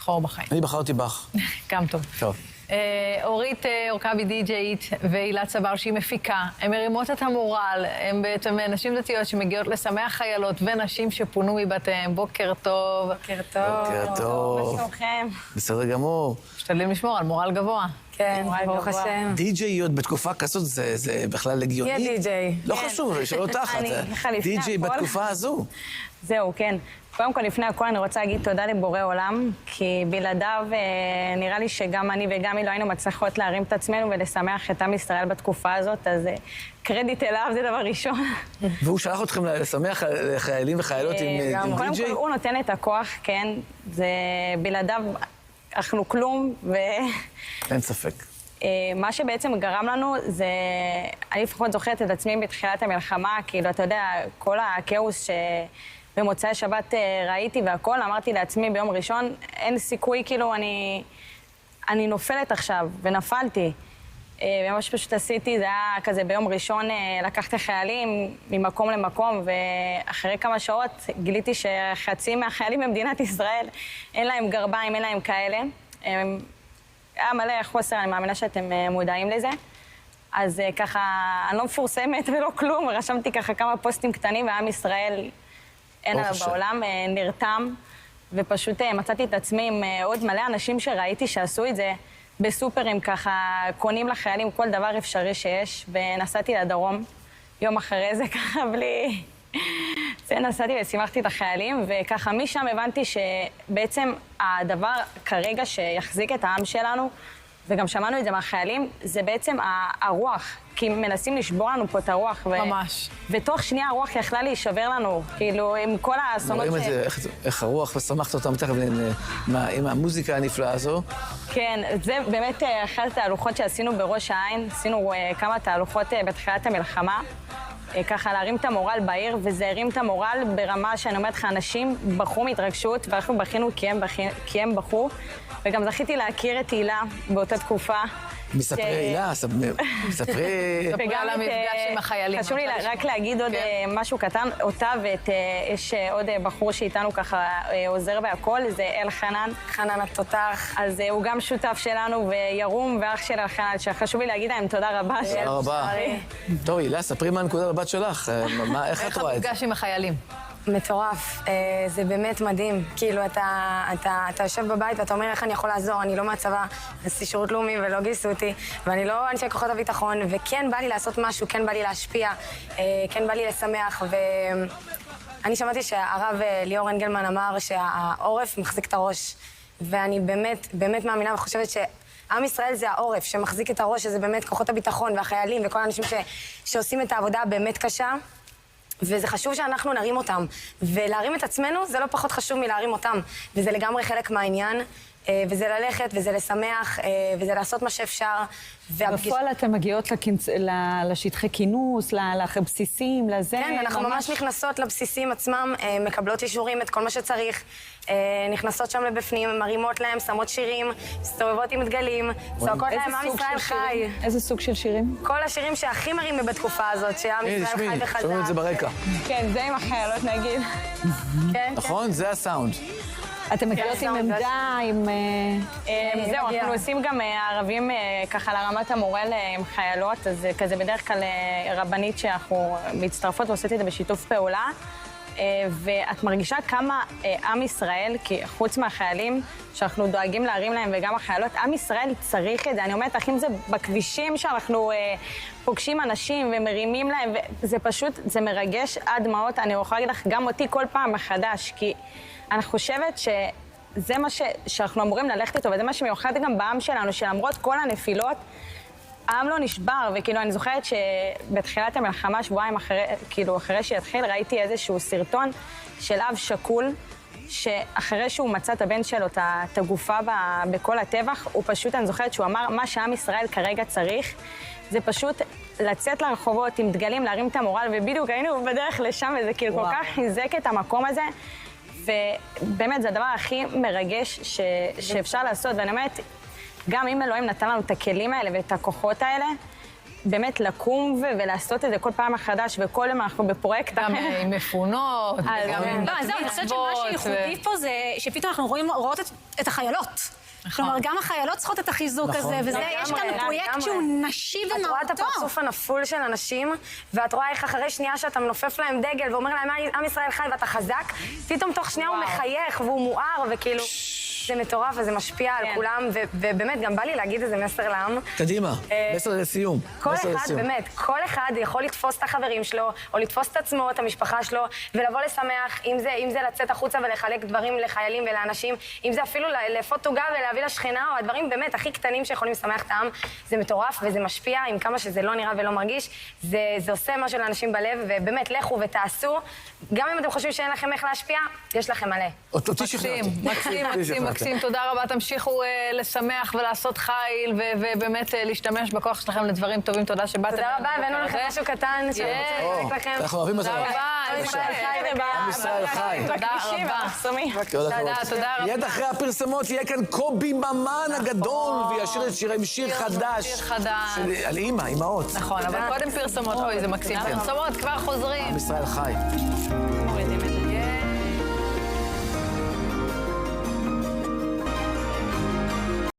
לבחור בחיים? אני בחרתי בך. גם טוב. טוב. אורית אורקבי די-ג'יית והילה צבר שהיא מפיקה. הן מרימות את המורל, הן בעצם נשים דתיות שמגיעות לשמח חיילות ונשים שפונו מבתיהם. בוקר טוב. בוקר טוב. בוקר טוב. מה שלומכם? בסדר גמור. משתדלים לשמור על מורל גבוה. כן, ברוך השם. די-ג'יות בתקופה כזאת זה בכלל הגיוני? יהיה די-ג'יי. לא חשוב, שלא תחת. די-ג'יי בתקופה הזו. זהו, כן. קודם כל, לפני הכל אני רוצה להגיד תודה לבורא עולם, כי בלעדיו נראה לי שגם אני וגם היא לא היינו מצליחות להרים את עצמנו ולשמח את עם ישראל בתקופה הזאת, אז קרדיט אליו זה דבר ראשון. והוא שלח אתכם לשמח חיילים וחיילות עם די-ג'יי? קודם כל, הוא נותן את הכוח, כן. זה בלעדיו אנחנו כלום, אין ספק. מה שבעצם גרם לנו זה, אני לפחות זוכרת את עצמי בתחילת המלחמה, כאילו, אתה יודע, כל הכאוס שבמוצאי שבת ראיתי והכל, אמרתי לעצמי ביום ראשון, אין סיכוי, כאילו, אני נופלת עכשיו, ונפלתי. ומה שפשוט עשיתי, זה היה כזה ביום ראשון, לקחתי חיילים ממקום למקום, ואחרי כמה שעות גיליתי שחצי מהחיילים במדינת ישראל, אין להם גרביים, אין להם כאלה. היה מלא חוסר, אני מאמינה שאתם מודעים לזה. אז ככה, אני לא מפורסמת ולא כלום, רשמתי ככה כמה פוסטים קטנים, ועם ישראל אין עליו בעולם, נרתם, ופשוט מצאתי את עצמי עם עוד מלא אנשים שראיתי שעשו את זה בסופרים ככה, קונים לחיילים כל דבר אפשרי שיש, ונסעתי לדרום. יום אחרי זה ככה בלי... זה נסעתי ושימחתי את החיילים, וככה משם הבנתי שבעצם הדבר כרגע שיחזיק את העם שלנו, וגם שמענו את זה מהחיילים, זה בעצם הרוח, כי מנסים לשבור לנו פה את הרוח. ממש. ותוך שנייה הרוח יכלה להישבר לנו, כאילו עם כל האסונות רואים את זה, איך הרוח ושמחת אותם תכף עם המוזיקה הנפלאה הזו. כן, זה באמת אחת התהלוכות שעשינו בראש העין, עשינו כמה תהלוכות בתחילת המלחמה. ככה להרים את המורל בעיר, וזה הרים את המורל ברמה שאני אומרת לך, אנשים בכו מהתרגשות, ואנחנו בכינו כי הם בכו, וגם זכיתי להכיר את הילה באותה תקופה. מספרי הילה, מספרי... וגם המפגש עם החיילים. חשוב לי רק להגיד עוד משהו קטן, אותה ויש עוד בחור שאיתנו ככה עוזר בהכל, זה אלחנן. חנן התותח. אז הוא גם שותף שלנו, וירום ואח של אלחנן, שחשוב לי להגיד להם תודה רבה. תודה רבה. טוב, הילה, ספרי מה הנקודה בבת שלך, איך את רואה את זה? המפגש עם החיילים. מטורף, זה באמת מדהים. כאילו, אתה יושב בבית ואתה אומר איך אני יכול לעזור, אני לא מהצבא, עשיתי שירות לאומי ולא גייסו אותי, ואני לא אנשי כוחות הביטחון, וכן בא לי לעשות משהו, כן בא לי להשפיע, כן בא לי לשמח, ואני שמעתי שהרב ליאור אנגלמן אמר שהעורף מחזיק את הראש, ואני באמת, באמת מאמינה וחושבת שעם ישראל זה העורף שמחזיק את הראש, שזה באמת כוחות הביטחון והחיילים וכל האנשים שעושים את העבודה הבאמת קשה, וזה חשוב שאנחנו נרים אותם, ולהרים את עצמנו זה לא פחות חשוב מלהרים אותם, וזה לגמרי חלק מהעניין, וזה ללכת, וזה לשמח, וזה לעשות מה שאפשר. בפועל אתן מגיעות לשטחי כינוס, לבסיסים, לזה? כן, אנחנו ממש נכנסות לבסיסים עצמם, מקבלות אישורים את כל מה שצריך, נכנסות שם לבפנים, מרימות להם, שמות שירים, מסתובבות עם דגלים, צועקות להם, עם ישראל חי. איזה סוג של שירים? כל השירים שהכי מרימים בתקופה הזאת, שעם ישראל חי וחזק. שומעים את זה ברקע. כן, זה עם החיילות נגיד. נכון? זה הסאונד. אתם מגיעות עם עמדה, עם... זהו, אנחנו עושים גם ערבים ככה לרמת המורל עם חיילות, אז כזה בדרך כלל רבנית שאנחנו מצטרפות ועושות את זה בשיתוף פעולה. ואת מרגישה כמה עם ישראל, כי חוץ מהחיילים שאנחנו דואגים להרים להם וגם החיילות, עם ישראל צריך את זה. אני אומרת, אחים, זה בכבישים שאנחנו פוגשים אנשים ומרימים להם, וזה פשוט, זה מרגש עד דמעות. אני יכולה להגיד לך, גם אותי כל פעם מחדש, כי אני חושבת שזה מה שאנחנו אמורים ללכת איתו, וזה מה שמיוחד גם בעם שלנו, שלמרות כל הנפילות, העם לא נשבר, וכאילו אני זוכרת שבתחילת המלחמה, שבועיים אחרי שהתחיל, ראיתי איזשהו סרטון של אב שקול, שאחרי שהוא מצא את הבן שלו, את הגופה בכל הטבח, הוא פשוט, אני זוכרת שהוא אמר, מה שעם ישראל כרגע צריך, זה פשוט לצאת לרחובות עם דגלים, להרים את המורל, ובדיוק היינו בדרך לשם, וזה כאילו כל כך חיזק את המקום הזה, ובאמת זה הדבר הכי מרגש שאפשר לעשות, ואני אומרת, גם אם אלוהים נתן לנו את הכלים האלה ואת הכוחות האלה, באמת לקום ולעשות את זה כל פעם מחדש, וכל יום אנחנו בפרויקט גם אחר. עם מפונות, וגם עם לא, זהו, אני חושבת שמה שייחודי פה זה שפתאום אנחנו רואות את החיילות. כלומר, גם החיילות צריכות את החיזוק הזה, וזה, יש כאן פרויקט שהוא נשי את רואה את במהותו. הפרצוף הנפול של אנשים, ואת רואה איך אחרי שנייה שאתה מנופף להם דגל ואומר להם, עם ישראל חי ואתה חזק, פתאום תוך שנייה הוא מחייך והוא מואר, וכאילו, זה מטורף וזה משפיע על כולם, ובאמת, גם בא לי להגיד איזה מסר לעם. קדימה, מסר לסיום. כל מסר אחד, לסיום. באמת, כל אחד יכול לתפוס את החברים שלו, או לתפוס את עצמו, את המשפחה שלו, ולבוא לשמח, אם זה לצאת החוצה ולחלק דברים לחיילים ולאנשים, אם זה אפילו לאפות עוגה ולהביא לשכנה, או הדברים באמת הכי קטנים שיכולים לשמח את העם, זה מטורף וזה משפיע, עם כמה שזה לא נראה ולא מרגיש, זה עושה משהו לאנשים בלב, ובאמת, לכו ותעשו. גם אם אתם חושבים שאין לכם איך להשפיע, יש לכם מלא. אותי שכנעתי. מקסים, תודה רבה. תמשיכו לשמח ולעשות חיל, ובאמת להשתמש בכוח שלכם לדברים טובים. תודה שבאתם. תודה רבה, הבאנו לכם משהו קטן שאני רוצה לחלק לכם. אנחנו אוהבים את זה. תודה רבה. עם ישראל חי. תודה רבה. תודה רבה. מיד אחרי הפרסמות יהיה כאן קובי ממן הגדול, וישיר את שירי עם שיר חדש. שיר חדש. על אימא, אימהות. נכון, אבל קודם פרסומות. אוי, זה מקסים. פרסומות, כבר חוזרים. עם ישראל חי.